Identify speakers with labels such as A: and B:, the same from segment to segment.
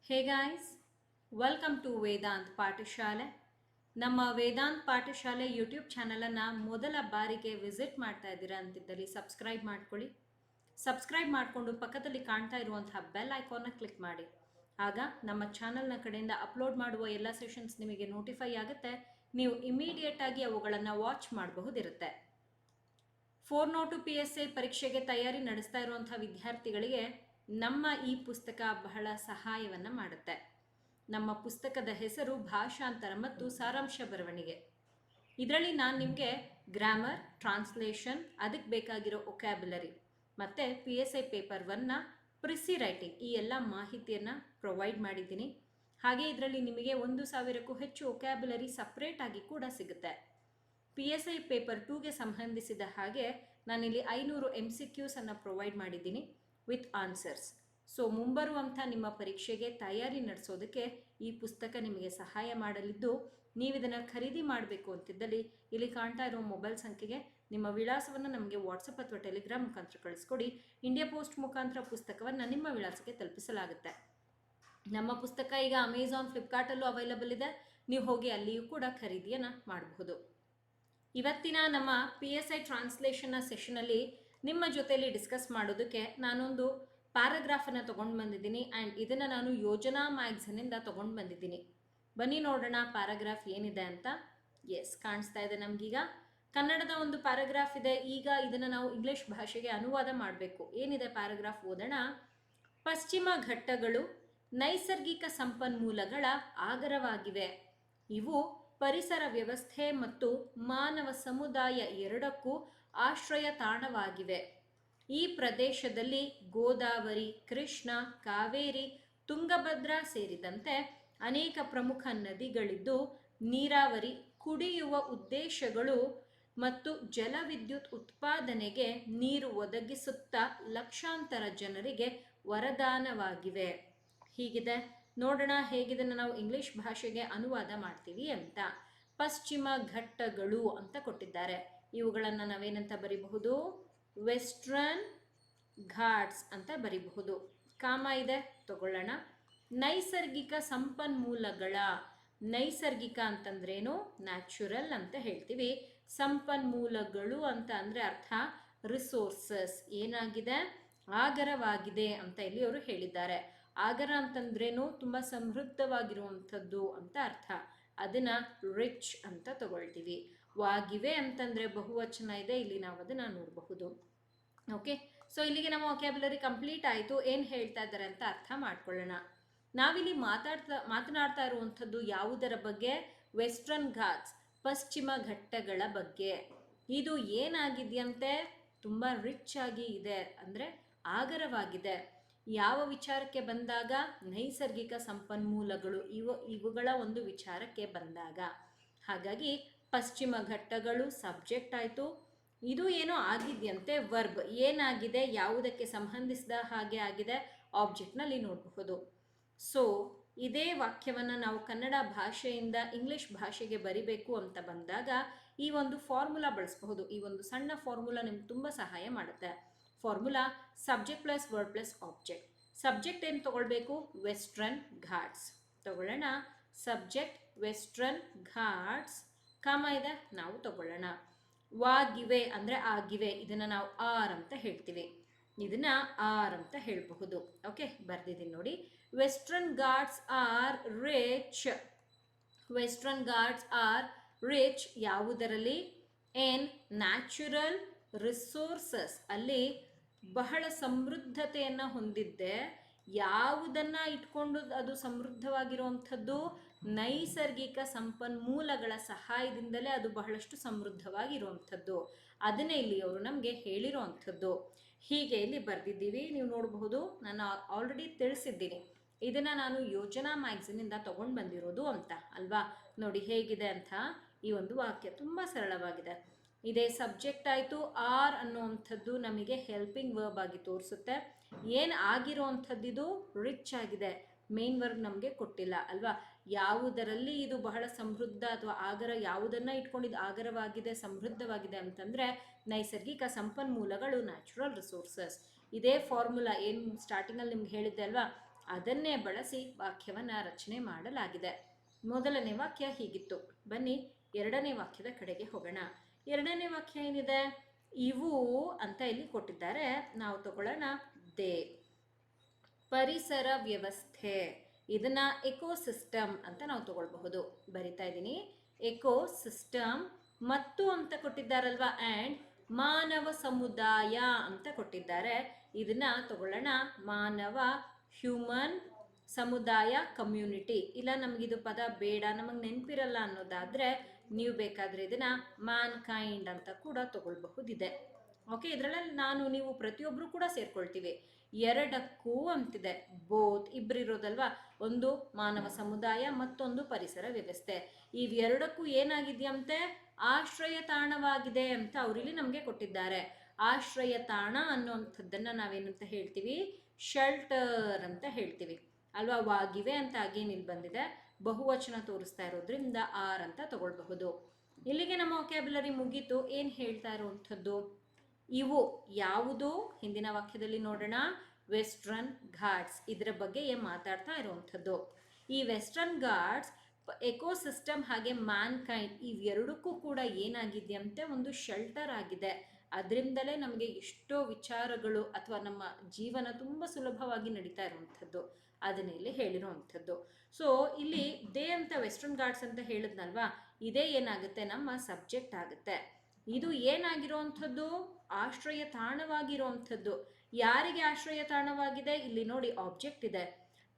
A: Hey guys, welcome to Vedant ಪಾಠಶಾಲೆ. ನಮ್ಮ ವೇದಾಂತ್ ಪಾಠಶಾಲೆ ಯೂಟ್ಯೂಬ್ ಚಾನಲನ್ನು ಮೊದಲ ಬಾರಿಗೆ ವಿಸಿಟ್ ಮಾಡ್ತಾ ಇದ್ದೀರಾ ಅಂತಿದ್ದಲ್ಲಿ ಸಬ್ಸ್ಕ್ರೈಬ್ ಮಾಡ್ಕೊಳ್ಳಿ. ಸಬ್ಸ್ಕ್ರೈಬ್ ಮಾಡಿಕೊಂಡು ಪಕ್ಕದಲ್ಲಿ ಕಾಣ್ತಾ ಇರುವಂತಹ ಬೆಲ್ ಐಕಾನ್ನ ಕ್ಲಿಕ್ ಮಾಡಿ. ಆಗ ನಮ್ಮ ಚಾನಲ್ನ ಕಡೆಯಿಂದ ಅಪ್ಲೋಡ್ ಮಾಡುವ ಎಲ್ಲ ಸೆಷನ್ಸ್ ನಿಮಗೆ ನೋಟಿಫೈ ಆಗುತ್ತೆ. ನೀವು ಇಮಿಡಿಯೇಟ್ ಆಗಿ ಅವುಗಳನ್ನು ವಾಚ್ ಮಾಡಬಹುದಿರುತ್ತೆ. 402 PSI ಪರೀಕ್ಷೆಗೆ ತಯಾರಿ ನಡೆಸ್ತಾ ಇರುವಂಥ ವಿದ್ಯಾರ್ಥಿಗಳಿಗೆ ನಮ್ಮ ಈ ಪುಸ್ತಕ ಬಹಳ ಸಹಾಯವನ್ನು ಮಾಡುತ್ತೆ. ನಮ್ಮ ಪುಸ್ತಕದ ಹೆಸರು ಭಾಷಾಂತರ ಮತ್ತು ಸಾರಾಂಶ ಬರವಣಿಗೆ. ಇದರಲ್ಲಿ ನಾನು ನಿಮಗೆ ಗ್ರಾಮರ್, ಟ್ರಾನ್ಸ್ಲೇಷನ್, ಅದಕ್ಕೆ ಬೇಕಾಗಿರೋ ಒಕ್ಯಾಬ್ಯುಲರಿ ಮತ್ತು PSI ಪೇಪರ್ 1ನ ಪ್ರಿಸಿ ರೈಟಿಂಗ್ ಈ ಎಲ್ಲ ಮಾಹಿತಿಯನ್ನು ಪ್ರೊವೈಡ್ ಮಾಡಿದ್ದೀನಿ. ಹಾಗೆ ಇದರಲ್ಲಿ ನಿಮಗೆ 1000ಕ್ಕೂ ಹೆಚ್ಚು ಒಕ್ಯಾಬ್ಯುಲರಿ ಸಪ್ರೇಟ್ ಆಗಿ ಕೂಡ ಸಿಗುತ್ತೆ. PSI ಪೇಪರ್ 2ಗೆ ಸಂಬಂಧಿಸಿದ ಹಾಗೆ ನಾನಿಲ್ಲಿ 500 MCQs ಅನ್ನು ಪ್ರೊವೈಡ್ ಮಾಡಿದ್ದೀನಿ ವಿತ್ ಆನ್ಸರ್ಸ್. ಸೊ ಮುಂಬರುವಂಥ ನಿಮ್ಮ ಪರೀಕ್ಷೆಗೆ ತಯಾರಿ ನಡೆಸೋದಕ್ಕೆ ಈ ಪುಸ್ತಕ ನಿಮಗೆ ಸಹಾಯ ಮಾಡಲಿದ್ದು, ನೀವು ಇದನ್ನು ಖರೀದಿ ಮಾಡಬೇಕು ಅಂತಿದ್ದಲ್ಲಿ ಇಲ್ಲಿ ಕಾಣ್ತಾ ಇರೋ ಮೊಬೈಲ್ ಸಂಖ್ಯೆಗೆ ನಿಮ್ಮ ವಿಳಾಸವನ್ನು ನಮಗೆ ವಾಟ್ಸಪ್ ಅಥವಾ ಟೆಲಿಗ್ರಾಮ್ ಮುಖಾಂತರ ಕಳಿಸ್ಕೊಡಿ. ಇಂಡಿಯಾ ಪೋಸ್ಟ್ ಮುಖಾಂತರ ಪುಸ್ತಕವನ್ನು ನಿಮ್ಮ ವಿಳಾಸಕ್ಕೆ ತಲುಪಿಸಲಾಗುತ್ತೆ. ನಮ್ಮ ಪುಸ್ತಕ ಈಗ ಅಮೆಝಾನ್, ಫ್ಲಿಪ್ಕಾರ್ಟಲ್ಲೂ ಅವೈಲಬಲ್ ಇದೆ. ನೀವು ಹೋಗಿ ಅಲ್ಲಿಯೂ ಕೂಡ ಖರೀದಿಯನ್ನು ಮಾಡಬಹುದು. ಇವತ್ತಿನ ನಮ್ಮ PSI ಟ್ರಾನ್ಸ್ಲೇಷನ್ನ ಸೆಷನಲ್ಲಿ ನಿಮ್ಮ ಜೊತೆಯಲ್ಲಿ ಡಿಸ್ಕಸ್ ಮಾಡೋದಕ್ಕೆ ನಾನೊಂದು ಪ್ಯಾರಾಗ್ರಾಫನ್ನು ತೊಗೊಂಡು ಬಂದಿದ್ದೀನಿ ಆ್ಯಂಡ್ ಇದನ್ನು ನಾನು ಯೋಜನಾ ಮ್ಯಾಗ್ಝಿನಿಂದ ತೊಗೊಂಡು ಬಂದಿದ್ದೀನಿ. ಬನ್ನಿ ನೋಡೋಣ ಪ್ಯಾರಾಗ್ರಾಫ್ ಏನಿದೆ ಅಂತ. ಎಸ್, ಕಾಣಿಸ್ತಾ ಇದೆ ನಮಗೀಗ. ಕನ್ನಡದ ಒಂದು ಪ್ಯಾರಾಗ್ರಾಫ್ ಇದೆ. ಈಗ ಇದನ್ನು ನಾವು ಇಂಗ್ಲಿಷ್ ಭಾಷೆಗೆ ಅನುವಾದ ಮಾಡಬೇಕು. ಏನಿದೆ ಪ್ಯಾರಾಗ್ರಾಫ್ ಓದೋಣ. ಪಶ್ಚಿಮ ಘಟ್ಟಗಳು ನೈಸರ್ಗಿಕ ಸಂಪನ್ಮೂಲಗಳ ಆಗರವಾಗಿವೆ. ಇವು ಪರಿಸರ ವ್ಯವಸ್ಥೆ ಮತ್ತು ಮಾನವ ಸಮುದಾಯ ಎರಡಕ್ಕೂ ಆಶ್ರಯ ತಾಣವಾಗಿವೆ. ಈ ಪ್ರದೇಶದಲ್ಲಿ ಗೋದಾವರಿ, ಕೃಷ್ಣ, ಕಾವೇರಿ, ತುಂಗಭದ್ರಾ ಸೇರಿದಂತೆ ಅನೇಕ ಪ್ರಮುಖ ನದಿಗಳಿದ್ದು ನೀರಾವರಿ, ಕುಡಿಯುವ ಉದ್ದೇಶಗಳು ಮತ್ತು ಜಲವಿದ್ಯುತ್ ಉತ್ಪಾದನೆಗೆ ನೀರು ಒದಗಿಸುತ್ತಾ ಲಕ್ಷಾಂತರ ಜನರಿಗೆ ವರದಾನವಾಗಿವೆ. ಹೀಗಿದೆ. ನೋಡೋಣ ಹೇಗಿದನ್ನು ನಾವು ಇಂಗ್ಲಿಷ್ ಭಾಷೆಗೆ ಅನುವಾದ ಮಾಡ್ತೀವಿ ಅಂತ. ಪಶ್ಚಿಮ ಘಟ್ಟಗಳು ಅಂತ ಕೊಟ್ಟಿದ್ದಾರೆ. ಇವುಗಳನ್ನು ನಾವೇನಂತ ಬರಿಬಹುದು? ವೆಸ್ಟರ್ನ್ ಘಾಟ್ಸ್ ಅಂತ ಬರಿಬಹುದು. ಕಾಮ ಇದೆ, ತಗೊಳ್ಳೋಣ. ನೈಸರ್ಗಿಕ ಸಂಪನ್ಮೂಲಗಳ, ನೈಸರ್ಗಿಕ ಅಂತಂದ್ರೇನು? ನ್ಯಾಚುರಲ್ ಅಂತ ಹೇಳ್ತೀವಿ. ಸಂಪನ್ಮೂಲಗಳು ಅಂತ ಅಂದರೆ ಅರ್ಥ ರಿಸೋರ್ಸಸ್. ಏನಾಗಿದೆ? ಆಗರವಾಗಿದೆ ಅಂತ ಇಲ್ಲಿ ಅವರು ಹೇಳಿದ್ದಾರೆ. ಆಗರ ಅಂತಂದ್ರೇನು? ತುಂಬ ಸಮೃದ್ಧವಾಗಿರುವಂಥದ್ದು ಅಂತ ಅರ್ಥ. ಅದನ್ನು ರಿಚ್ ಅಂತ ತಗೊಳ್ತೀವಿ. ವಾಗಿವೆ ಅಂತಂದರೆ ಬಹುವಚನ ಇದೆ, ಇಲ್ಲಿ ನಾವು ಅದನ್ನು ನೋಡಬಹುದು. ಓಕೆ, ಸೊ ಇಲ್ಲಿಗೆ ನಮ್ಮ ವೊಕ್ಯಾಬ್ಯುಲರಿ ಕಂಪ್ಲೀಟ್ ಆಯಿತು. ಏನು ಹೇಳ್ತಾ ಇದ್ದಾರೆ ಅಂತ ಅರ್ಥ ಮಾಡ್ಕೊಳ್ಳೋಣ. ನಾವಿಲ್ಲಿ ಮಾತನಾಡ್ತಾ ಇರುವಂಥದ್ದು ಯಾವುದರ ಬಗ್ಗೆ? ವೆಸ್ಟರ್ನ್ ಘಾಟ್ಸ್, ಪಶ್ಚಿಮ ಘಟ್ಟಗಳ ಬಗ್ಗೆ. ಇದು ಏನಾಗಿದೆಯಂತೆ? ತುಂಬ ರಿಚ್ ಆಗಿ ಇದೆ, ಅಂದರೆ ಆಗರವಾಗಿದೆ. ಯಾವ ವಿಚಾರಕ್ಕೆ ಬಂದಾಗ? ನೈಸರ್ಗಿಕ ಸಂಪನ್ಮೂಲಗಳು, ಇವುಗಳ ಒಂದು ವಿಚಾರಕ್ಕೆ ಬಂದಾಗ. ಹಾಗಾಗಿ ಪಶ್ಚಿಮ ಘಟ್ಟಗಳು ಸಬ್ಜೆಕ್ಟ್ ಆಯಿತು. ಇದು ಏನೋ ಆಗಿದೆಯಂತೆ ವರ್ಬ್. ಏನಾಗಿದೆ? ಯಾವುದಕ್ಕೆ ಸಂಬಂಧಿಸಿದ ಹಾಗೆ ಆಗಿದೆ? ಆಬ್ಜೆಕ್ಟ್ನಲ್ಲಿ ನೋಡಬಹುದು. ಸೊ ಇದೇ ವಾಕ್ಯವನ್ನು ನಾವು ಕನ್ನಡ ಭಾಷೆಯಿಂದ ಇಂಗ್ಲಿಷ್ ಭಾಷೆಗೆ ಬರಿಬೇಕು ಅಂತ ಬಂದಾಗ ಈ ಒಂದು ಫಾರ್ಮುಲಾ ಬಳಸಬಹುದು. ಈ ಒಂದು ಸಣ್ಣ ಫಾರ್ಮುಲಾ ನಿಮ್ಗೆ ತುಂಬ ಸಹಾಯ ಮಾಡುತ್ತೆ. Formula subject plus word plus object. Subject ಏನು ತಗೊಳ್ಬೇಕು? ವೆಸ್ಟರ್ನ್ ಘಾಟ್ಸ್ ತಗೊಳ್ಳೋಣ. ಸಬ್ಜೆಕ್ಟ್ ವೆಸ್ಟರ್ನ್ ಘಾಟ್ಸ್, ಕಾಮ ಇದೆ, ನಾವು ತಗೊಳ್ಳೋಣ. ವಾಗಿವೆ ಅಂದರೆ ಆಗಿವೆ. ಇದನ್ನು ನಾವು ಆರ್ ಅಂತ ಹೇಳ್ತೀವಿ. ಇದನ್ನು ಆರ್ ಅಂತ ಹೇಳಬಹುದು. ಓಕೆ, ಬರ್ದಿದ್ದೀನಿ ನೋಡಿ. Western Ghats are rich. Western Ghats are rich ಯಾವುದರಲ್ಲಿ? In natural resources. ಅಲ್ಲಿ ಬಹಳ ಸಮೃದ್ಧತೆಯನ್ನು ಹೊಂದಿದ್ದೆ. ಯಾವುದನ್ನು ಇಟ್ಕೊಂಡು ಅದು ಸಮೃದ್ಧವಾಗಿರುವಂಥದ್ದು? ನೈಸರ್ಗಿಕ ಸಂಪನ್ಮೂಲಗಳ ಸಹಾಯದಿಂದಲೇ ಅದು ಬಹಳಷ್ಟು ಸಮೃದ್ಧವಾಗಿರುವಂಥದ್ದು. ಅದನ್ನೇ ಇಲ್ಲಿ ಅವರು ನಮಗೆ ಹೇಳಿರುವಂಥದ್ದು. ಹೀಗೆ ಇಲ್ಲಿ ಬರೆದಿದ್ದೀವಿ, ನೀವು ನೋಡಬಹುದು. ನಾನು ಆಲ್ರೆಡಿ ತಿಳಿಸಿದ್ದೀನಿ, ಇದನ್ನು ನಾನು ಯೋಜನಾ ಮ್ಯಾಗ್ಝಿನಿಂದ ತೊಗೊಂಡು ಬಂದಿರೋದು ಅಂತ ಅಲ್ವಾ. ನೋಡಿ ಹೇಗಿದೆ ಅಂತ. ಈ ಒಂದು ವಾಕ್ಯ ತುಂಬ ಸರಳವಾಗಿದೆ. ಇದೇ ಸಬ್ಜೆಕ್ಟ್ ಆಯಿತು. ಆರ್ ಅನ್ನುವಂಥದ್ದು ನಮಗೆ ಹೆಲ್ಪಿಂಗ್ ವರ್ಬ್ ಆಗಿ ತೋರಿಸುತ್ತೆ. ಏನು ಆಗಿರೋವಂಥದ್ದು? ಇದು ರಿಚ್ ಆಗಿದೆ. ಮೇನ್ ವರ್ಬ್ ನಮಗೆ ಕೊಟ್ಟಿಲ್ಲ ಅಲ್ವಾ. ಯಾವುದರಲ್ಲಿ ಇದು ಬಹಳ ಸಮೃದ್ಧ ಅಥವಾ ಆಗರ, ಯಾವುದನ್ನು ಇಟ್ಕೊಂಡಿದ್ದು ಆಗರವಾಗಿದೆ, ಸಮೃದ್ಧವಾಗಿದೆ ಅಂತಂದರೆ ನೈಸರ್ಗಿಕ ಸಂಪನ್ಮೂಲಗಳು, ನ್ಯಾಚುರಲ್ ರಿಸೋರ್ಸಸ್. ಇದೇ ಫಾರ್ಮುಲಾ ಏನು ಸ್ಟಾರ್ಟಿಂಗಲ್ಲಿ ನಿಮ್ಗೆ ಹೇಳಿದ್ದೆ ಅಲ್ವಾ, ಅದನ್ನೇ ಬಳಸಿ ವಾಕ್ಯವನ್ನು ರಚನೆ ಮಾಡಲಾಗಿದೆ. ಮೊದಲನೇ ವಾಕ್ಯ ಹೀಗಿತ್ತು. ಬನ್ನಿ ಎರಡನೇ ವಾಕ್ಯದ ಕಡೆಗೆ ಹೋಗೋಣ. ಎರಡನೇ ವಾಕ್ಯ ಏನಿದೆ? ಇವು ಅಂತ ಇಲ್ಲಿ ಕೊಟ್ಟಿದ್ದಾರೆ. ನಾವು ತಗೊಳ್ಳೋಣ ದೇ. ಪರಿಸರ ವ್ಯವಸ್ಥೆ, ಇದನ್ನ ಎಕೋಸಿಸ್ಟಮ್ ಅಂತ ನಾವು ತಗೊಳ್ಬಹುದು. ಬರಿತಾ ಇದ್ದೀನಿ, ಎಕೋಸಿಸ್ಟಮ್. ಮತ್ತು ಅಂತ ಕೊಟ್ಟಿದ್ದಾರಲ್ವಾ, ಆ್ಯಂಡ್ ಮಾನವ ಸಮುದಾಯ ಅಂತ ಕೊಟ್ಟಿದ್ದಾರೆ. ಇದನ್ನ ತಗೊಳ್ಳೋಣ ಮಾನವ, ಹ್ಯೂಮನ್, ಸಮುದಾಯ, ಕಮ್ಯುನಿಟಿ. ಇಲ್ಲ ನಮಗಿದು ಪದ ಬೇಡ, ನಮಗೆ ನೆನಪಿರಲ್ಲ ಅನ್ನೋದಾದರೆ ನೀವು ಬೇಕಾದರೆ ಇದನ್ನ ಮ್ಯಾನ್ಕೈಂಡ್ ಅಂತ ಕೂಡ ತಗೊಳ್ಬಹುದಿದೆ. ಓಕೆ, ಇದರಲ್ಲಿ ನಾನು ನೀವು ಪ್ರತಿಯೊಬ್ಬರು ಕೂಡ ಸೇರ್ಕೊಳ್ತೀವಿ. ಎರಡಕ್ಕೂ ಅಂತಿದೆ, ಬೋತ್, ಇಬ್ಬರಿರೋದಲ್ವಾ, ಒಂದು ಮಾನವ ಸಮುದಾಯ ಮತ್ತೊಂದು ಪರಿಸರ ವ್ಯವಸ್ಥೆ. ಇವೆರಡಕ್ಕೂ ಏನಾಗಿದೆಯಂತೆ? ಆಶ್ರಯ ತಾಣವಾಗಿದೆ ಅಂತ ಅವರಿಲ್ಲಿ ನಮಗೆ ಕೊಟ್ಟಿದ್ದಾರೆ. ಆಶ್ರಯ ತಾಣ ಅನ್ನುವಂಥದ್ದನ್ನು ನಾವೇನಂತ ಹೇಳ್ತೀವಿ? ಶೆಲ್ಟರ್ ಅಂತ ಹೇಳ್ತೀವಿ ಅಲ್ವಾ. ವಾಗಿವೆ ಅಂತ ಆಗೇನಿಲ್ಲಿ ಬಂದಿದೆ, ಬಹುವಚನ ತೋರಿಸ್ತಾ ಇರೋದ್ರಿಂದ ಆರ್ ಅಂತ ತಗೊಳ್ಬಹುದು. ಇಲ್ಲಿಗೆ ನಮ್ಮ ವೊಕ್ಯಾಬ್ಯುಲರಿ ಮುಗೀತು. ಏನು ಹೇಳ್ತಾ ಇರುವಂಥದ್ದು? ಇವು ಯಾವುದು? ಹಿಂದಿನ ವಾಕ್ಯದಲ್ಲಿ ನೋಡೋಣ, ವೆಸ್ಟರ್ನ್ ಘಾಟ್ಸ್, ಇದರ ಬಗ್ಗೆ ಮಾತಾಡ್ತಾ ಇರುವಂಥದ್ದು. ಈ ವೆಸ್ಟರ್ನ್ ಘಾಟ್ಸ್ ಎಕೋಸಿಸ್ಟಮ್ ಹಾಗೆ ಮ್ಯಾನ್ಕೈಂಡ್ ಇವೆರಡಕ್ಕೂ ಕೂಡ ಏನಾಗಿದೆಯಂತೆ? ಒಂದು ಶೆಲ್ಟರ್ ಆಗಿದೆ. ಅದರಿಂದಲೇ ನಮಗೆ ಎಷ್ಟೋ ವಿಚಾರಗಳು ಅಥವಾ ನಮ್ಮ ಜೀವನ ತುಂಬ ಸುಲಭವಾಗಿ ನಡೀತಾ ಇರುವಂಥದ್ದು, ಅದನ್ನ ಇಲ್ಲಿ ಹೇಳಿರುವಂಥದ್ದು. ಸೊ ಇಲ್ಲಿ ದೇ ಅಂತ ವೆಸ್ಟರ್ನ್ ಘಾಟ್ಸ್ ಅಂತ ಹೇಳಿದ್ನಲ್ವಾ, ಇದೇ ಏನಾಗುತ್ತೆ? ನಮ್ಮ ಸಬ್ಜೆಕ್ಟ್ ಆಗುತ್ತೆ. ಇದು ಏನಾಗಿರುವಂಥದ್ದು? ಆಶ್ರಯ ತಾಣವಾಗಿರುವಂಥದ್ದು. ಯಾರಿಗೆ ಆಶ್ರಯ ತಾಣವಾಗಿದೆ? ಇಲ್ಲಿ ನೋಡಿ ಆಬ್ಜೆಕ್ಟ್ ಇದೆ.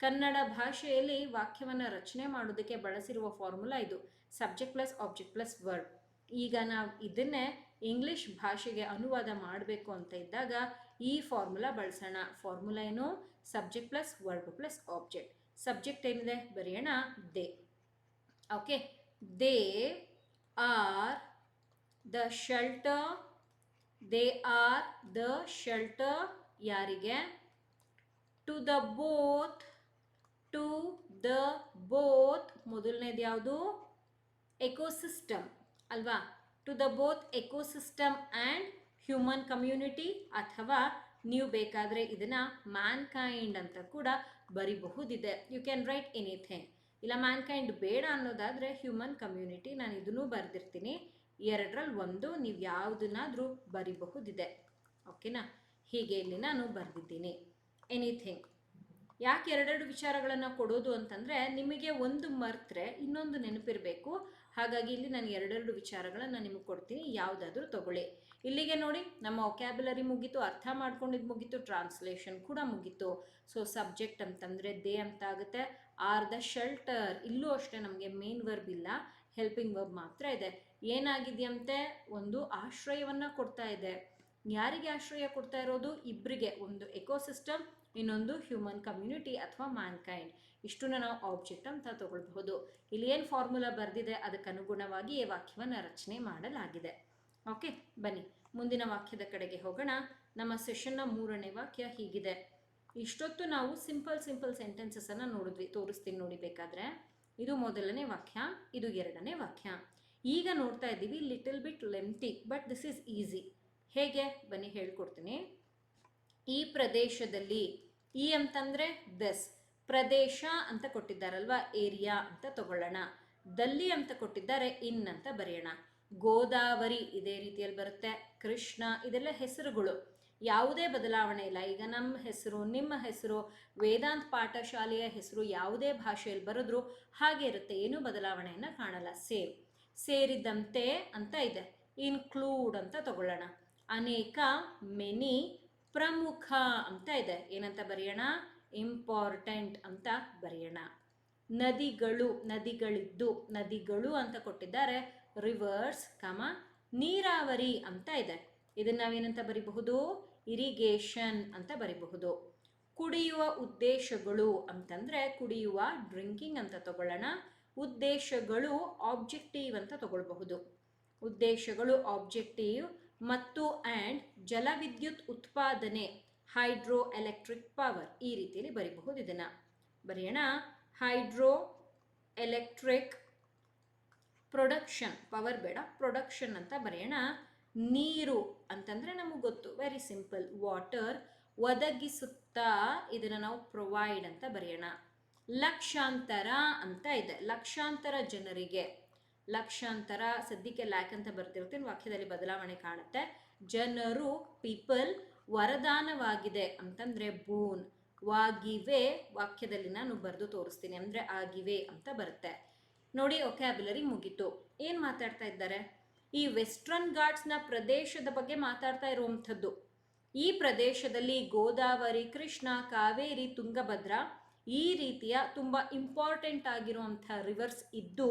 A: ಕನ್ನಡ ಭಾಷೆಯಲ್ಲಿ ವಾಕ್ಯವನ್ನು ರಚನೆ ಮಾಡೋದಕ್ಕೆ ಬಳಸಿರುವ ಫಾರ್ಮುಲಾ ಇದು, subject plus object plus verb. ಈಗ ನಾವು ಇದನ್ನೇ ಇಂಗ್ಲಿಷ್ ಭಾಷೆಗೆ ಅನುವಾದ ಮಾಡಬೇಕು ಅಂತ ಇದ್ದಾಗ ಈ ಫಾರ್ಮುಲಾ ಬಳಸೋಣ. ಫಾರ್ಮುಲಾ ಏನು? Subject plus verb plus object. Subject ಏನಿದೆ? ಬರೆಯೋಣ they. Okay, they are the shelter. They are the shelter. ಯಾರಿಗೆ? To the both. To the both ಮೊದಲನೇದು ಯಾವುದು? ಎಕೋಸಿಸ್ಟಮ್ ಅಲ್ವಾ. To the both ecosystem and human community, ಅಥವಾ ನೀವು ಬೇಕಾದರೆ ಇದನ್ನ ಮ್ಯಾನ್ಕೈಂಡ್ ಅಂತ ಕೂಡ ಬರಿಬಹುದಿದೆ. You can write anything. ಇಲ್ಲ ಮ್ಯಾನ್ಕೈಂಡ್ ಬೇಡ ಅನ್ನೋದಾದರೆ ಹ್ಯೂಮನ್ ಕಮ್ಯುನಿಟಿ, ನಾನು ಇದನ್ನು ಬರೆದಿರ್ತೀನಿ. ಎರಡರಲ್ಲಿ ಒಂದು ನೀವು ಯಾವುದನ್ನಾದರೂ ಬರಿಬಹುದಿದೆ. ಓಕೆನಾ? ಹೀಗೆ ಇಲ್ಲಿ ನಾನು ಬರೆದಿದ್ದೀನಿ ಎನಿಥಿಂಗ್. ಯಾಕೆ ಎರಡೆರಡು ವಿಚಾರಗಳನ್ನು ಕೊಡೋದು ಅಂತಂದರೆ ನಿಮಗೆ ಒಂದು ಮರ್ತರೆ ಇನ್ನೊಂದು ನೆನಪಿರಬೇಕು. ಹಾಗಾಗಿ ಇಲ್ಲಿ ನಾನು ಎರಡೆರಡು ವಿಚಾರಗಳನ್ನು ನಿಮಗೆ ಕೊಡ್ತೀನಿ, ಯಾವುದಾದ್ರೂ ತಗೊಳ್ಳಿ. ಇಲ್ಲಿಗೆ ನೋಡಿ ನಮ್ಮ ವೊಕ್ಯಾಬ್ಯುಲರಿ ಮುಗೀತು, ಅರ್ಥ ಮಾಡ್ಕೊಂಡಿದ್ದು ಮುಗೀತು, ಟ್ರಾನ್ಸ್ಲೇಷನ್ ಕೂಡ ಮುಗೀತು. ಸೊ ಸಬ್ಜೆಕ್ಟ್ ಅಂತಂದರೆ ದೇ ಅಂತ ಆಗುತ್ತೆ. ಆರ್ ದ ಶೆಲ್ಟರ್, ಇಲ್ಲೂ ಅಷ್ಟೇ ನಮಗೆ ಮೇನ್ ವರ್ಬ್ ಇಲ್ಲ, ಹೆಲ್ಪಿಂಗ್ ವರ್ಬ್ ಮಾತ್ರ ಇದೆ. ಏನಾಗಿದೆಯಂತೆ? ಒಂದು ಆಶ್ರಯವನ್ನು ಕೊಡ್ತಾ ಇದೆ. ಯಾರಿಗೆ ಆಶ್ರಯ ಕೊಡ್ತಾ ಇರೋದು? ಇಬ್ಬರಿಗೆ, ಒಂದು ಎಕೋಸಿಸ್ಟಮ್, ಇನ್ನೊಂದು ಹ್ಯೂಮನ್ ಕಮ್ಯುನಿಟಿ ಅಥವಾ ಮ್ಯಾನ್ಕೈಂಡ್. ಇಷ್ಟನ್ನ ನಾವು ಆಬ್ಜೆಕ್ಟ್ ಅಂತ ತಗೊಳ್ಬಹುದು. ಇಲ್ಲಿ ಏನು ಫಾರ್ಮುಲಾ ಬರೆದಿದೆ ಅದಕ್ಕೆ ಅನುಗುಣವಾಗಿ ಈ ವಾಕ್ಯವನ್ನು ರಚನೆ ಮಾಡಲಾಗಿದೆ. ಓಕೆ, ಬನ್ನಿ ಮುಂದಿನ ವಾಕ್ಯದ ಕಡೆಗೆ ಹೋಗೋಣ. ನಮ್ಮ ಸೆಷನ್ನ 3ನೇ ವಾಕ್ಯ ಹೀಗಿದೆ. ಇಷ್ಟೊತ್ತು ನಾವು ಸಿಂಪಲ್ ಸೆಂಟೆನ್ಸಸ್ಸನ್ನು ನೋಡಿದ್ವಿ, ತೋರಿಸ್ತೀನಿ ನೋಡಿ ಬೇಕಾದರೆ. ಇದು ಮೊದಲನೇ ವಾಕ್ಯ, ಇದು ಎರಡನೇ ವಾಕ್ಯ. ಈಗ ನೋಡ್ತಾ ಇದ್ದೀವಿ little bit lengthy, but this is easy. ಹೇಗೆ? ಬನ್ನಿ ಹೇಳ್ಕೊಡ್ತೀನಿ. ಈ ಪ್ರದೇಶದಲ್ಲಿ, ಈ ಅಂತಂದರೆ ದಸ್, ಪ್ರದೇಶ ಅಂತ ಕೊಟ್ಟಿದ್ದಾರಲ್ವಾ, ಏರಿಯಾ ಅಂತ ತಗೊಳ್ಳೋಣ. ದಲ್ಲಿ ಅಂತ ಕೊಟ್ಟಿದ್ದಾರೆ, ಇನ್ ಅಂತ ಬರೆಯೋಣ. ಗೋದಾವರಿ ಇದೇ ರೀತಿಯಲ್ಲಿ ಬರುತ್ತೆ. ಕೃಷ್ಣ, ಇದೆಲ್ಲ ಹೆಸರುಗಳು, ಯಾವುದೇ ಬದಲಾವಣೆ ಇಲ್ಲ. ಈಗ ನಮ್ಮ ಹೆಸರು, ನಿಮ್ಮ ಹೆಸರು, ವೇದಾಂತ್ ಪಾಠಶಾಲೆಯ ಹೆಸರು ಯಾವುದೇ ಭಾಷೆಯಲ್ಲಿ ಬರೆದ್ರು ಹಾಗೆ ಇರುತ್ತೆ, ಏನೂ ಬದಲಾವಣೆಯನ್ನು ಕಾಣಲ್ಲ, ಸೇಮ್. ಸೇರಿದಂತೆ ಅಂತ ಇದೆ, ಇನ್ಕ್ಲೂಡ್ ಅಂತ ತಗೊಳ್ಳೋಣ. ಅನೇಕ, ಮೆನಿ, ಪ್ರಮುಖ ಅಂತ ಇದೆ, ಏನಂತ ಬರೆಯೋಣ? ಇಂಪಾರ್ಟೆಂಟ್ ಅಂತ ಬರೆಯೋಣ. ನದಿಗಳು, ನದಿಗಳಿದ್ದು, ನದಿಗಳು ಅಂತ ಕೊಟ್ಟಿದ್ದಾರೆ, ರಿವರ್ಸ್, ನೀರಾವರಿ ಅಂತ ಇದೆ, ಇದನ್ನ ನಾವೇನಂತ ಬರಿಬಹುದು? ಇರಿಗೇಷನ್ ಅಂತ ಬರಿಬಹುದು. ಕುಡಿಯುವ ಉದ್ದೇಶಗಳು ಅಂತಂದ್ರೆ ಕುಡಿಯುವ, ಡ್ರಿಂಕಿಂಗ್ ಅಂತ ತಗೊಳ್ಳೋಣ. ಉದ್ದೇಶಗಳು ಆಬ್ಜೆಕ್ಟಿವ್ ಅಂತ ತಗೊಳ್ಬಹುದು. ಉದ್ದೇಶಗಳು ಆಬ್ಜೆಕ್ಟಿವ್. ಮತ್ತು ಆ್ಯಂಡ್ ಜಲವಿದ್ಯುತ್ ಉತ್ಪಾದನೆ, ಹೈಡ್ರೋ ಎಲೆಕ್ಟ್ರಿಕ್ ಪವರ್, ಈ ರೀತಿಯಲ್ಲಿ ಬರಿಬಹುದು. ಇದನ್ನು ಬರೆಯೋಣ. ಹೈಡ್ರೋ ಎಲೆಕ್ಟ್ರಿಕ್ ಪ್ರೊಡಕ್ಷನ್, ಪವರ್ ಬೇಡ, ಪ್ರೊಡಕ್ಷನ್ ಅಂತ ಬರೆಯೋಣ. ನೀರು ಅಂತಂದರೆ ನಮಗೆ ಗೊತ್ತು, ವೆರಿ ಸಿಂಪಲ್, ವಾಟರ್. ಒದಗಿಸುತ್ತಾ ಇದನ್ನು ನಾವು ಪ್ರೊವೈಡ್ ಅಂತ ಬರೆಯೋಣ. ಲಕ್ಷಾಂತರ ಅಂತ ಇದೆ, ಲಕ್ಷಾಂತರ ಜನರಿಗೆ, ಲಕ್ಷಾಂತರ ಸದ್ಯಕ್ಕೆ ಲ್ಯಾಕ್ ಅಂತ ಬರ್ತಿರುತ್ತೆ, ವಾಕ್ಯದಲ್ಲಿ ಬದಲಾವಣೆ ಕಾಣುತ್ತೆ. ಜನರು, ಪೀಪಲ್, ವರದಾನವಾಗಿದೆ ಅಂತಂದ್ರೆ ಬೂನ್, ವಾಗಿವೆ ವಾಕ್ಯದಲ್ಲಿ ನಾನು ಬರೆದು ತೋರಿಸ್ತೀನಿ, ಅಂದ್ರೆ ಆಗಿವೆ ಅಂತ ಬರುತ್ತೆ ನೋಡಿ. ವೊಕ್ಯಾಬ್ಯುಲರಿ ಮುಗೀತು. ಏನ್ ಮಾತಾಡ್ತಾ ಇದ್ದಾರೆ? ಈ ವೆಸ್ಟರ್ನ್ ಘಾಟ್ಸ್ನ ಪ್ರದೇಶದ ಬಗ್ಗೆ ಮಾತಾಡ್ತಾ ಇರುವಂಥದ್ದು. ಈ ಪ್ರದೇಶದಲ್ಲಿ ಗೋದಾವರಿ, ಕೃಷ್ಣ, ಕಾವೇರಿ, ತುಂಗಭದ್ರಾ ಈ ರೀತಿಯ ತುಂಬಾ ಇಂಪಾರ್ಟೆಂಟ್ ಆಗಿರುವಂಥ ರಿವರ್ಸ್ ಇದ್ದು,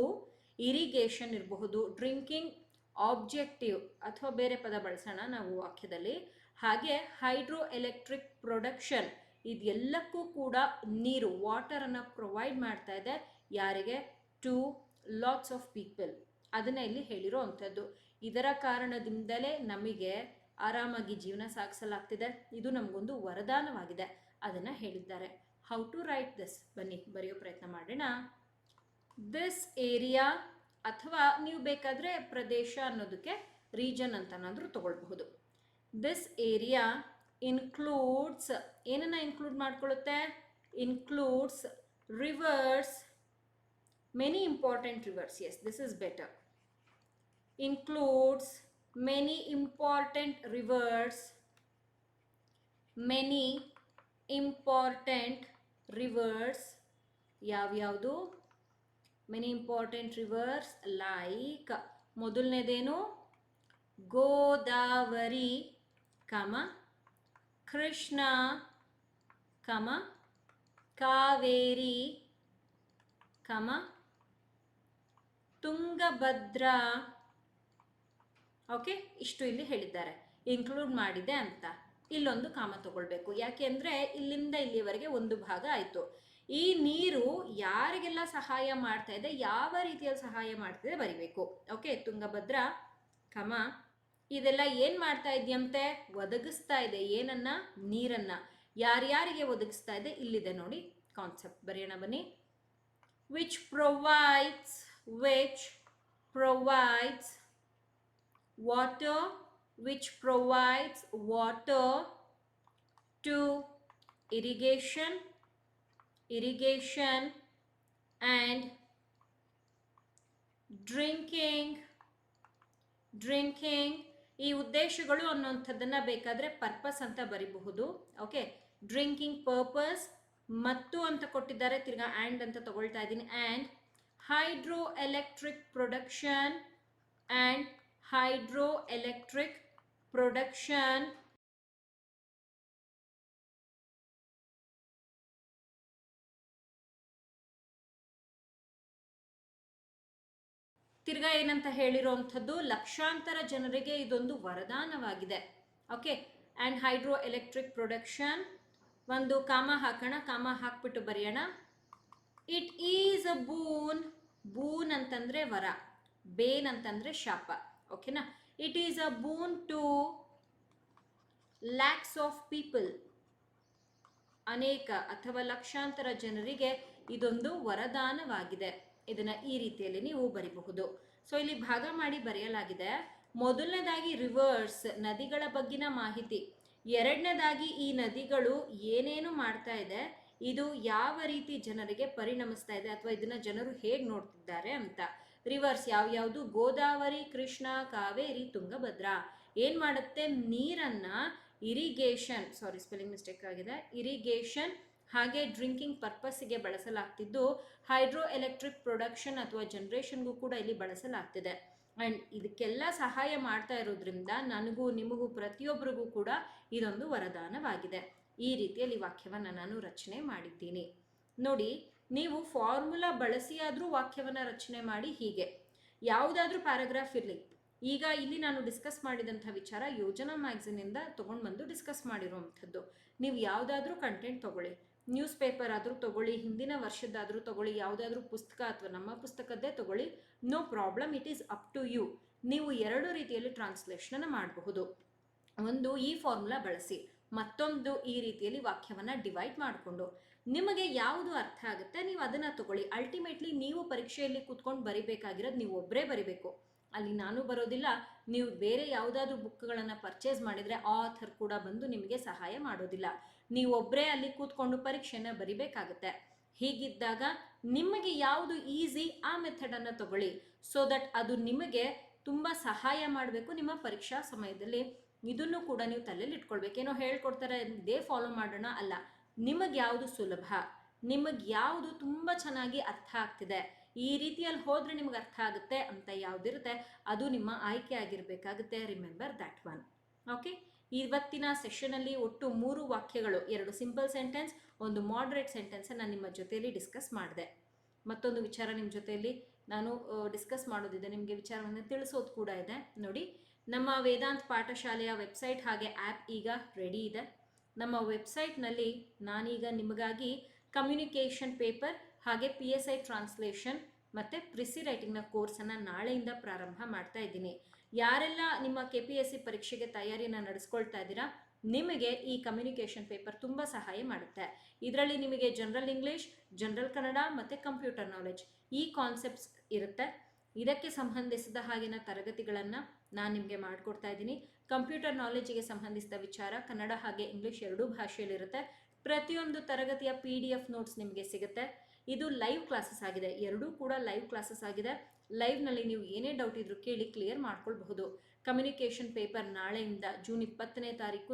A: ಇರಿಗೇಷನ್ ಇರಬಹುದು, ಡ್ರಿಂಕಿಂಗ್ ಆಬ್ಜೆಕ್ಟಿವ್ ಅಥವಾ ಬೇರೆ ಪದ ಬಳಸೋಣ ನಾವು ವಾಕ್ಯದಲ್ಲಿ, ಹಾಗೆ ಹೈಡ್ರೋ ಎಲೆಕ್ಟ್ರಿಕ್ ಪ್ರೊಡಕ್ಷನ್ ಇದೆಲ್ಲಕ್ಕೂ ಕೂಡ ನೀರು, ವಾಟರನ್ನು ಪ್ರೊವೈಡ್ ಮಾಡ್ತಾ ಇದೆ. ಯಾರಿಗೆ? To lots of people. ಅದನ್ನ ಇಲ್ಲಿ ಹೇಳಿರೋ ಅಂಥದ್ದು. ಇದರ ಕಾರಣದಿಂದಲೇ ನಮಗೆ ಆರಾಮಾಗಿ ಜೀವನ ಸಾಗಿಸಲಾಗ್ತಿದೆ. ಇದು ನಮಗೊಂದು ವರದಾನವಾಗಿದೆ, ಅದನ್ನು ಹೇಳಿದ್ದಾರೆ. How to write this? ಬನ್ನಿ ಬರೆಯೋ ಪ್ರಯತ್ನ ಮಾಡೋಣ. ದಿಸ್ ಏರಿಯಾ, ಅಥವಾ ನೀವು ಬೇಕಾದರೆ ಪ್ರದೇಶ ಅನ್ನೋದಕ್ಕೆ ರೀಜನ್ ಅಂತನಾದರೂ ತಗೊಳ್ಬಹುದು. ದಿಸ್ ಏರಿಯಾ ಇನ್ಕ್ಲೂಡ್ಸ್, ಏನನ್ನ ಇನ್ಕ್ಲೂಡ್ ಮಾಡ್ಕೊಳ್ಳುತ್ತೆ? Includes rivers, many important rivers. Yes, this is better. Includes many important rivers, many important rivers. ಯಾವ್ಯಾವುದು? many important rivers like, ಮೊದಲನೇದೇನು? ಗೋದಾವರಿ, ಕೃಷ್ಣ, ಕಾವೇರಿ, ತುಂಗಭದ್ರಾ. ಓಕೆ, ಇಷ್ಟು ಇಲ್ಲಿ ಹೇಳಿದ್ದಾರೆ, ಇನ್ಕ್ಲೂಡ್ ಮಾಡಿದೆ ಅಂತ. ಇಲ್ಲೊಂದು ಕಾಮ ತಗೊಳ್ಬೇಕು, ಯಾಕೆ ಅಂದರೆ ಇಲ್ಲಿಂದ ಇಲ್ಲಿವರೆಗೆ ಒಂದು ಭಾಗ ಆಯಿತು. ಈ ನೀರು ಯಾರಿಗೆಲ್ಲ ಸಹಾಯ ಮಾಡ್ತಾ ಇದೆ, ಯಾವ ರೀತಿಯಲ್ಲಿ ಸಹಾಯ ಮಾಡ್ತಿದೆ ಬರಿಬೇಕು. ಓಕೆ, ತುಂಗಭದ್ರಾ, ಇದೆಲ್ಲ ಏನು ಮಾಡ್ತಾ ಇದೆಯಂತೆ? ಒದಗಿಸ್ತಾ ಇದೆ. ಏನನ್ನ? ನೀರನ್ನ. ಯಾರ್ಯಾರಿಗೆ ಒದಗಿಸ್ತಾ ಇದೆ? ಇಲ್ಲಿದೆ ನೋಡಿ ಕಾನ್ಸೆಪ್ಟ್, ಬರೆಯೋಣ ಬನ್ನಿ. which provides water, which provides water to irrigation and drinking. ಈ ಉದ್ದೇಶಗಳು ಅನ್ನುವಂಥದ್ದನ್ನ ಬೇಕಾದ್ರೆ ಪರ್ಪಸ್ ಅಂತ ಬರಿಬಹುದು. ಓಕೆ, ಡ್ರಿಂಕಿಂಗ್ ಪರ್ಪಸ್ ಮತ್ತು ಅಂತ ಕೊಟ್ಟಿದ್ದಾರೆ, ತಿರ್ಗಾ ಆ್ಯಂಡ್ ಅಂತ ತಗೊಳ್ತಾ ಇದ್ದೀನಿ. ಆ್ಯಂಡ್ ಹೈಡ್ರೋ ಎಲೆಕ್ಟ್ರಿಕ್ ಪ್ರೊಡಕ್ಷನ್ ತಿರ್ಗಾ ಏನಂತ ಹೇಳಿರೋವಂಥದ್ದು? ಲಕ್ಷಾಂತರ ಜನರಿಗೆ ಇದೊಂದು ವರದಾನವಾಗಿದೆ. Okay, and hydro electric production, ಒಂದು ಕಾಮ ಹಾಕೋಣ, ಕಾಮ ಹಾಕ್ಬಿಟ್ಟು ಬರೆಯೋಣ. ಇಟ್ ಈಸ್ ಅ ಬೂನ್ ಅಂತಂದ್ರೆ ವರ, ಬೇನ್ ಅಂತಂದ್ರೆ ಶಾಪ. ಓಕೆನಾ? It is a boon to lakhs of people, ಅನೇಕ ಅಥವಾ ಲಕ್ಷಾಂತರ ಜನರಿಗೆ ಇದೊಂದು ವರದಾನವಾಗಿದೆ. ಇದನ್ನ ಈ ರೀತಿಯಲ್ಲಿ ನೀವು ಬರಿಬಹುದು. ಸೊ ಇಲ್ಲಿ ಭಾಗ ಮಾಡಿ ಬರೆಯಲಾಗಿದೆ. ಮೊದಲನೇದಾಗಿ ರಿವರ್ಸ್, ನದಿಗಳ ಬಗ್ಗಿನ ಮಾಹಿತಿ. ಎರಡನೇದಾಗಿ ಈ ನದಿಗಳು ಏನೇನು ಮಾಡ್ತಾ ಇದೆ, ಇದು ಯಾವ ರೀತಿ ಜನರಿಗೆ ಪರಿಣಮಿಸ್ತಾ ಇದೆ ಅಥವಾ ಇದನ್ನ ಜನರು ಹೇಗೆ ನೋಡ್ತಿದ್ದಾರೆ ಅಂತ. ರಿವರ್ಸ್ ಯಾವ್ಯಾವುದು? ಗೋದಾವರಿ, ಕೃಷ್ಣ, ಕಾವೇರಿ, ತುಂಗಭದ್ರಾ. ಏನ್ ಮಾಡುತ್ತೆ? ನೀರನ್ನ ಇರಿಗೇಷನ್, ಸಾರಿ ಸ್ಪೆಲ್ಲಿಂಗ್ ಮಿಸ್ಟೇಕ್ ಆಗಿದೆ, ಇರಿಗೇಷನ್ ಹಾಗೆ ಡ್ರಿಂಕಿಂಗ್ ಪರ್ಪಸ್ಗೆ ಬಳಸಲಾಗ್ತಿದ್ದು, ಹೈಡ್ರೋ ಎಲೆಕ್ಟ್ರಿಕ್ ಪ್ರೊಡಕ್ಷನ್ ಅಥವಾ ಜನರೇಷನ್ಗೂ ಕೂಡ ಇಲ್ಲಿ ಬಳಸಲಾಗ್ತಿದೆ. ಆ್ಯಂಡ್ ಇದಕ್ಕೆಲ್ಲ ಸಹಾಯ ಮಾಡ್ತಾ ಇರೋದ್ರಿಂದ ನನಗೂ ನಿಮಗೂ ಪ್ರತಿಯೊಬ್ಬರಿಗೂ ಕೂಡ ಇದೊಂದು ವರದಾನವಾಗಿದೆ. ಈ ರೀತಿಯಲ್ಲಿ ವಾಕ್ಯವನ್ನು ನಾನು ರಚನೆ ಮಾಡಿದ್ದೀನಿ ನೋಡಿ. ನೀವು ಫಾರ್ಮುಲಾ ಬಳಸಿ ಆದರೂ ವಾಕ್ಯವನ್ನು ರಚನೆ ಮಾಡಿ. ಹೀಗೆ ಯಾವುದಾದ್ರೂ ಪ್ಯಾರಾಗ್ರಾಫ್ ಇರಲಿ. ಈಗ ಇಲ್ಲಿ ನಾನು ಡಿಸ್ಕಸ್ ಮಾಡಿದಂಥ ವಿಚಾರ ಯೋಜನಾ ಮ್ಯಾಗ್ಝಿನಿಂದ ತೊಗೊಂಡು ಬಂದು ಡಿಸ್ಕಸ್ ಮಾಡಿರುವಂಥದ್ದು. ನೀವು ಯಾವುದಾದ್ರೂ ಕಂಟೆಂಟ್ ತೊಗೊಳ್ಳಿ, ನ್ಯೂಸ್ ಪೇಪರ್ ಆದರೂ ತೊಗೊಳ್ಳಿ, ಹಿಂದಿನ ವರ್ಷದ್ದಾದರೂ ತೊಗೊಳ್ಳಿ, ಯಾವುದಾದ್ರೂ ಪುಸ್ತಕ ಅಥವಾ ನಮ್ಮ ಪುಸ್ತಕದ್ದೇ ತೊಗೊಳ್ಳಿ, no problem, it is up to you. ನೀವು ಎರಡು ರೀತಿಯಲ್ಲಿ ಟ್ರಾನ್ಸ್ಲೇಷನ್ ಮಾಡಬಹುದು. ಒಂದು ಈ ಫಾರ್ಮುಲಾ ಬಳಸಿ, ಮತ್ತೊಂದು ಈ ರೀತಿಯಲ್ಲಿ ವಾಕ್ಯವನ್ನು ಡಿವೈಡ್ ಮಾಡಿಕೊಂಡು ನಿಮಗೆ ಯಾವುದು ಅರ್ಥ ಆಗುತ್ತೆ ನೀವು ಅದನ್ನು ತಗೊಳ್ಳಿ. ಅಲ್ಟಿಮೇಟ್ಲಿ ನೀವು ಪರೀಕ್ಷೆಯಲ್ಲಿ ಕೂತ್ಕೊಂಡು ಬರಿಬೇಕಾಗಿರೋದು ನೀವು ಒಬ್ಬರೇ ಬರಿಬೇಕು. ಅಲ್ಲಿ ನಾನು ಬರೋದಿಲ್ಲ. ನೀವು ಬೇರೆ ಯಾವುದಾದ್ರೂ ಬುಕ್ಗಳನ್ನು ಪರ್ಚೇಸ್ ಮಾಡಿದರೆ ಆಥರ್ ಕೂಡ ಬಂದು ನಿಮಗೆ ಸಹಾಯ ಮಾಡೋದಿಲ್ಲ. ನೀವೊಬ್ಬರೇ ಅಲ್ಲಿ ಕೂತ್ಕೊಂಡು ಪರೀಕ್ಷೆನ ಬರಿಬೇಕಾಗುತ್ತೆ. ಹೀಗಿದ್ದಾಗ ನಿಮಗೆ ಯಾವುದು ಈಸಿ ಆ ಮೆಥಡನ್ನು ತಗೊಳ್ಳಿ, ಸೊ ದಟ್ ಅದು ನಿಮಗೆ ತುಂಬ ಸಹಾಯ ಮಾಡಬೇಕು ನಿಮ್ಮ ಪರೀಕ್ಷಾ ಸಮಯದಲ್ಲಿ. ಇದನ್ನು ಕೂಡ ನೀವು ತಲೆಯಲ್ಲಿ ಇಟ್ಕೊಳ್ಬೇಕು. ಏನೋ ಹೇಳ್ಕೊಡ್ತಾರೆ ಇದೇ ಫಾಲೋ ಮಾಡೋಣ ಅಲ್ಲ, ನಿಮಗೆ ಯಾವುದು ಸುಲಭ, ನಿಮಗೆ ಯಾವುದು ತುಂಬ ಚೆನ್ನಾಗಿ ಅರ್ಥ ಆಗ್ತಿದೆ, ಈ ರೀತಿಯಲ್ಲಿ ಹೋದರೆ ನಿಮಗೆ ಅರ್ಥ ಆಗುತ್ತೆ ಅಂತ ಯಾವುದಿರುತ್ತೆ ಅದು ನಿಮ್ಮ ಆಯ್ಕೆ ಆಗಿರಬೇಕಾಗುತ್ತೆ. Remember that one. ಓಕೆ, ಇವತ್ತಿನ ಸೆಷನಲ್ಲಿ ಒಟ್ಟು 3 ವಾಕ್ಯಗಳು, 2 ಸಿಂಪಲ್ ಸೆಂಟೆನ್ಸ್, 1 ಮಾಡ್ರೇಟ್ ಸೆಂಟೆನ್ಸ್ ನಾನು ನಿಮ್ಮ ಜೊತೆಯಲ್ಲಿ ಡಿಸ್ಕಸ್ ಮಾಡಿದೆ. ಮತ್ತೊಂದು ವಿಚಾರ ನಿಮ್ಮ ಜೊತೆಯಲ್ಲಿ ನಾನು ಡಿಸ್ಕಸ್ ಮಾಡೋದಿದೆ, ನಿಮಗೆ ವಿಚಾರವನ್ನು ತಿಳಿಸೋದು ಕೂಡ ಇದೆ. ನೋಡಿ, ನಮ್ಮ ವೇದಾಂತ್ ಪಾಠಶಾಲೆಯ ವೆಬ್ಸೈಟ್ ಹಾಗೆ ಆ್ಯಪ್ ಈಗ ರೆಡಿ ಇದೆ. ನಮ್ಮ ವೆಬ್ಸೈಟ್ನಲ್ಲಿ ನಾನೀಗ ನಿಮಗಾಗಿ ಕಮ್ಯುನಿಕೇಷನ್ ಪೇಪರ್ ಹಾಗೆ PSI ಟ್ರಾನ್ಸ್ಲೇಷನ್ ಮತ್ತು ಪ್ರಿಸಿ ರೈಟಿಂಗ್ನ ಕೋರ್ಸನ್ನು ನಾಳೆಯಿಂದ ಪ್ರಾರಂಭ ಮಾಡ್ತಾ ಇದ್ದೀನಿ. ಯಾರೆಲ್ಲ ನಿಮ್ಮ KPSC ಪರೀಕ್ಷೆಗೆ ತಯಾರಿಯನ್ನು ನಡೆಸ್ಕೊಳ್ತಾ ಇದ್ದೀರಾ, ನಿಮಗೆ ಈ ಕಮ್ಯುನಿಕೇಷನ್ ಪೇಪರ್ ತುಂಬ ಸಹಾಯ ಮಾಡುತ್ತೆ. ಇದರಲ್ಲಿ ನಿಮಗೆ ಜನರಲ್ ಇಂಗ್ಲೀಷ್, ಜನರಲ್ ಕನ್ನಡ ಮತ್ತು ಕಂಪ್ಯೂಟರ್ ನಾಲೆಡ್ಜ್ ಈ ಕಾನ್ಸೆಪ್ಟ್ಸ್ ಇರುತ್ತೆ. ಇದಕ್ಕೆ ಸಂಬಂಧಿಸಿದ ಹಾಗಿನ ತರಗತಿಗಳನ್ನು ನಾನು ನಿಮಗೆ ಮಾಡಿಕೊಡ್ತಾ ಇದ್ದೀನಿ. ಕಂಪ್ಯೂಟರ್ ನಾಲೆಡ್ಜಿಗೆ ಸಂಬಂಧಿಸಿದ ವಿಚಾರ ಕನ್ನಡ ಹಾಗೆ ಇಂಗ್ಲೀಷ್ ಎರಡೂ ಭಾಷೆಯಲ್ಲಿರುತ್ತೆ. ಪ್ರತಿಯೊಂದು ತರಗತಿಯ PDF ನೋಟ್ಸ್ ನಿಮಗೆ ಸಿಗುತ್ತೆ. ಇದು ಲೈವ್ ಕ್ಲಾಸಸ್ ಆಗಿದೆ, ಎರಡೂ ಕೂಡ ಲೈವ್ ಕ್ಲಾಸಸ್ ಆಗಿದೆ. ಲೈವ್ನಲ್ಲಿ ನೀವು ಏನೇ ಡೌಟ್ ಇದ್ರೂ ಕೇಳಿ ಕ್ಲಿಯರ್ ಮಾಡ್ಕೊಳ್ಬಹುದು. ಕಮ್ಯುನಿಕೇಷನ್ ಪೇಪರ್ ನಾಳೆಯಿಂದ ಜೂನ್ 20ನೇ ತಾರೀಕು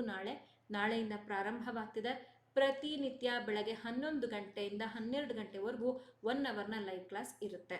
A: ನಾಳೆಯಿಂದ ಪ್ರಾರಂಭವಾಗ್ತಿದೆ. ಪ್ರತಿನಿತ್ಯ ಬೆಳಗ್ಗೆ 11 ಗಂಟೆಯಿಂದ 12 ಗಂಟೆವರೆಗೂ 1 ಅವರ್ನ ಲೈವ್ ಕ್ಲಾಸ್ ಇರುತ್ತೆ.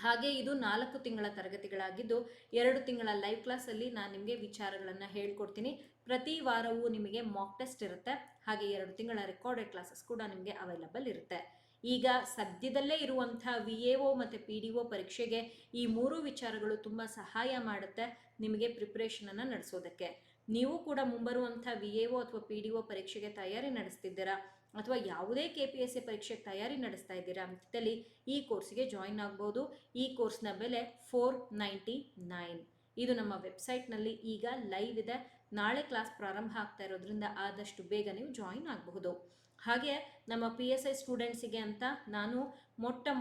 A: ಹಾಗೆ ಇದು 4 ತಿಂಗಳ ತರಗತಿಗಳಾಗಿದ್ದು 2 ತಿಂಗಳ ಲೈವ್ ಕ್ಲಾಸಲ್ಲಿ ನಾನು ನಿಮಗೆ ವಿಚಾರಗಳನ್ನು ಹೇಳ್ಕೊಡ್ತೀನಿ. ಪ್ರತಿ ವಾರವೂ ನಿಮಗೆ ಮಾಕ್ ಟೆಸ್ಟ್ ಇರುತ್ತೆ, ಹಾಗೆ 2 ತಿಂಗಳ ರೆಕಾರ್ಡೆಡ್ ಕ್ಲಾಸಸ್ ಕೂಡ ನಿಮಗೆ ಅವೈಲಬಲ್ ಇರುತ್ತೆ. ಈಗ ಸದ್ಯದಲ್ಲೇ ಇರುವಂಥ VAO ಮತ್ತು PDO ಪರೀಕ್ಷೆಗೆ ಈ 3 ವಿಚಾರಗಳು ತುಂಬ ಸಹಾಯ ಮಾಡುತ್ತೆ ನಿಮಗೆ ಪ್ರಿಪ್ರೇಷನನ್ನು ನಡೆಸೋದಕ್ಕೆ. ನೀವು ಕೂಡ ಮುಂಬರುವಂಥ VAO ಅಥವಾ PDO ಪರೀಕ್ಷೆಗೆ ತಯಾರಿ ನಡೆಸ್ತಿದ್ದೀರಾ ಅಥವಾ ಯಾವುದೇ KPSC ಪರೀಕ್ಷೆಗೆ ತಯಾರಿ ನಡೆಸ್ತಾ ಇದ್ದೀರಾ ಅಂತಿದ್ದಲ್ಲಿ ಈ ಕೋರ್ಸಿಗೆ ಜಾಯಿನ್ ಆಗ್ಬೋದು. ಈ ಕೋರ್ಸ್ನ ಬೆಲೆ 499. ಇದು ನಮ್ಮ ವೆಬ್ಸೈಟ್ನಲ್ಲಿ ಈಗ ಲೈವ್ ಇದೆ. ನಾಳೆ ಕ್ಲಾಸ್ ಪ್ರಾರಂಭ ಆಗ್ತಾ ಇರೋದ್ರಿಂದ ಆದಷ್ಟು ಬೇಗ ನೀವು ಜಾಯಿನ್ ಆಗಬಹುದು. ಹಾಗೆ ನಮ್ಮ PSI ಸ್ಟೂಡೆಂಟ್ಸಿಗೆ ಅಂತ ನಾನು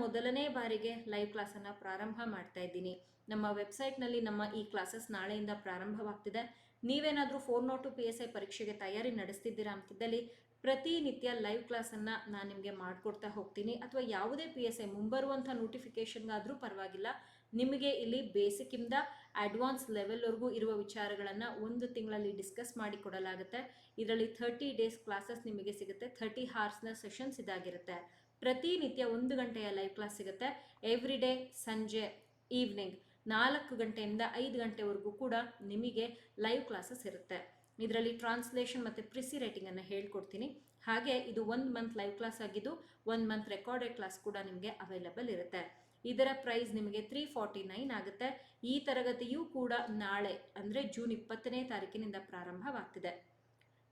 A: ಮೊದಲನೇ ಬಾರಿಗೆ ಲೈವ್ ಕ್ಲಾಸನ್ನು ಪ್ರಾರಂಭ ಮಾಡ್ತಾ ಇದ್ದೀನಿ. ನಮ್ಮ ವೆಬ್ಸೈಟ್ನಲ್ಲಿ ನಮ್ಮ ಈ ಕ್ಲಾಸಸ್ ನಾಳೆಯಿಂದ ಪ್ರಾರಂಭವಾಗ್ತಿದೆ. ನೀವೇನಾದರೂ 402 PSI ಪರೀಕ್ಷೆಗೆ ತಯಾರಿ ನಡೆಸ್ತಿದ್ದೀರಾ ಅಂತಿದ್ದಲ್ಲಿ ಪ್ರತಿನಿತ್ಯ ಲೈವ್ ಕ್ಲಾಸನ್ನು ನಾನು ನಿಮಗೆ ಮಾಡಿಕೊಡ್ತಾ ಹೋಗ್ತೀನಿ. ಅಥವಾ ಯಾವುದೇ PSI ಮುಂಬರುವಂಥ ನೋಟಿಫಿಕೇಷನ್ಗಾದರೂ ಪರವಾಗಿಲ್ಲ, ನಿಮಗೆ ಇಲ್ಲಿ ಬೇಸಿಕ್ಕಿಂದ ಅಡ್ವಾನ್ಸ್ ಲೆವೆಲ್ವರೆಗೂ ಇರುವ ವಿಚಾರಗಳನ್ನು 1 ತಿಂಗಳಲ್ಲಿ ಡಿಸ್ಕಸ್ ಮಾಡಿ ಕೊಡಲಾಗುತ್ತೆ. ಇದರಲ್ಲಿ 30 ಡೇಸ್ ಕ್ಲಾಸಸ್ ನಿಮಗೆ ಸಿಗುತ್ತೆ. 30 ಹಾರ್ಸ್ನ ಸೆಷನ್ಸ್ ಇದಾಗಿರುತ್ತೆ. ಪ್ರತಿನಿತ್ಯ 1 ಗಂಟೆಯ ಲೈವ್ ಕ್ಲಾಸ್ ಸಿಗುತ್ತೆ. ಎವ್ರಿ ಡೇ ಸಂಜೆ ಈವ್ನಿಂಗ್ 4 ಗಂಟೆಯಿಂದ 5 ಗಂಟೆವರೆಗೂ ಕೂಡ ನಿಮಗೆ ಲೈವ್ ಕ್ಲಾಸಸ್ ಇರುತ್ತೆ. ಇದರಲ್ಲಿ ಟ್ರಾನ್ಸ್ಲೇಷನ್ ಮತ್ತು ಪ್ರಿಸಿ ರೈಟಿಂಗನ್ನು ಹೇಳ್ಕೊಡ್ತೀನಿ. ಹಾಗೆ ಇದು 1 ಮಂತ್ ಲೈವ್ ಕ್ಲಾಸ್ ಆಗಿದ್ದು 1 ಮಂತ್ ರೆಕಾರ್ಡೆಡ್ ಕ್ಲಾಸ್ ಕೂಡ ನಿಮಗೆ ಅವೈಲಬಲ್ ಇರುತ್ತೆ. ಇದರ ಪ್ರೈಸ್ ನಿಮಗೆ 349 ಆಗುತ್ತೆ. ಈ ತರಗತಿಯೂ ಕೂಡ ನಾಳೆ ಅಂದರೆ ಜೂನ್ 20ನೇ ತಾರೀಕಿನಿಂದ ಪ್ರಾರಂಭವಾಗ್ತಿದೆ.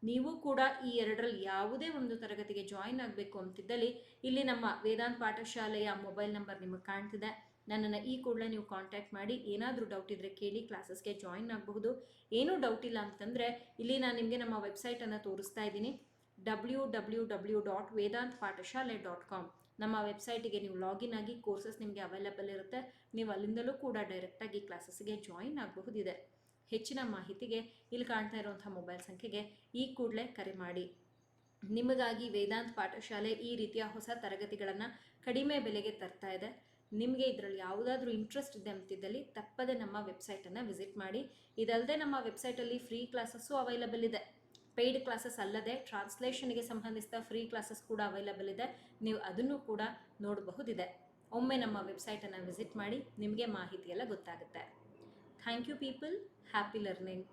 A: ನೀವು ಕೂಡ ಈ 2ರಲ್ಲಿ ಯಾವುದೇ ಒಂದು ತರಗತಿಗೆ ಜಾಯಿನ್ ಆಗಬೇಕು ಅಂತಿದ್ದಲ್ಲಿ ಇಲ್ಲಿ ನಮ್ಮ ವೇದಾಂತ್ ಪಾಠಶಾಲೆಯ ಮೊಬೈಲ್ ನಂಬರ್ ನಿಮಗೆ ಕಾಣ್ತಿದೆ. ನನ್ನನ್ನು ಈ ಕೂಡಲೇ ನೀವು ಕಾಂಟ್ಯಾಕ್ಟ್ ಮಾಡಿ ಏನಾದರೂ ಡೌಟ್ ಇದ್ದರೆ ಕೇಳಿ ಕ್ಲಾಸಸ್ಗೆ ಜಾಯಿನ್ ಆಗಬಹುದು. ಏನೂ ಡೌಟ್ ಇಲ್ಲ ಅಂತಂದರೆ ಇಲ್ಲಿ ನಾನು ನಿಮಗೆ ನಮ್ಮ ವೆಬ್ಸೈಟನ್ನು ತೋರಿಸ್ತಾ ಇದ್ದೀನಿ. www.vedantpathashale.com ನಮ್ಮ ವೆಬ್ಸೈಟಿಗೆ ನೀವು ಲಾಗಿನ್ ಆಗಿ ಕೋರ್ಸಸ್ ನಿಮಗೆ ಅವೈಲಬಲ್ ಇರುತ್ತೆ. ನೀವು ಅಲ್ಲಿಂದಲೂ ಕೂಡ ಡೈರೆಕ್ಟಾಗಿ ಕ್ಲಾಸಸ್ಗೆ ಜಾಯಿನ್ ಆಗಬಹುದಿದೆ. ಹೆಚ್ಚಿನ ಮಾಹಿತಿಗೆ ಇಲ್ಲಿ ಕಾಣ್ತಾ ಇರುವಂಥ ಮೊಬೈಲ್ ಸಂಖ್ಯೆಗೆ ಈ ಕೂಡಲೇ ಕರೆ ಮಾಡಿ. ನಿಮಗಾಗಿ ವೇದಾಂತ್ ಪಾಠಶಾಲೆ ಈ ರೀತಿಯ ಹೊಸ ತರಗತಿಗಳನ್ನು ಕಡಿಮೆ ಬೆಲೆಗೆ ತರ್ತಾ ಇದೆ. ನಿಮಗೆ ಇದರಲ್ಲಿ ಯಾವುದಾದ್ರೂ ಇಂಟ್ರೆಸ್ಟ್ ಇದೆ ಅಂತಿದ್ದಲ್ಲಿ ತಪ್ಪದೆ ನಮ್ಮ ವೆಬ್ಸೈಟನ್ನು ವಿಸಿಟ್ ಮಾಡಿ. ಇದಲ್ಲದೆ ನಮ್ಮ ವೆಬ್ಸೈಟಲ್ಲಿ ಫ್ರೀ ಕ್ಲಾಸಸ್ಸು ಅವೈಲಬಲ್ ಇದೆ. ಪೇಯ್ಡ್ ಕ್ಲಾಸಸ್ ಅಲ್ಲದೆ ಟ್ರಾನ್ಸ್ಲೇಷನ್ಗೆ ಸಂಬಂಧಿಸಿದ ಫ್ರೀ ಕ್ಲಾಸಸ್ ಕೂಡ ಅವೈಲಬಲ್ ಇದೆ. ನೀವು ಅದನ್ನು ಕೂಡ ನೋಡಬಹುದಿದೆ. ಒಮ್ಮೆ ನಮ್ಮ ವೆಬ್ಸೈಟನ್ನು ವಿಸಿಟ್ ಮಾಡಿ, ನಿಮಗೆ ಮಾಹಿತಿ ಎಲ್ಲ ಗೊತ್ತಾಗುತ್ತೆ. Thank you people. Happy learning.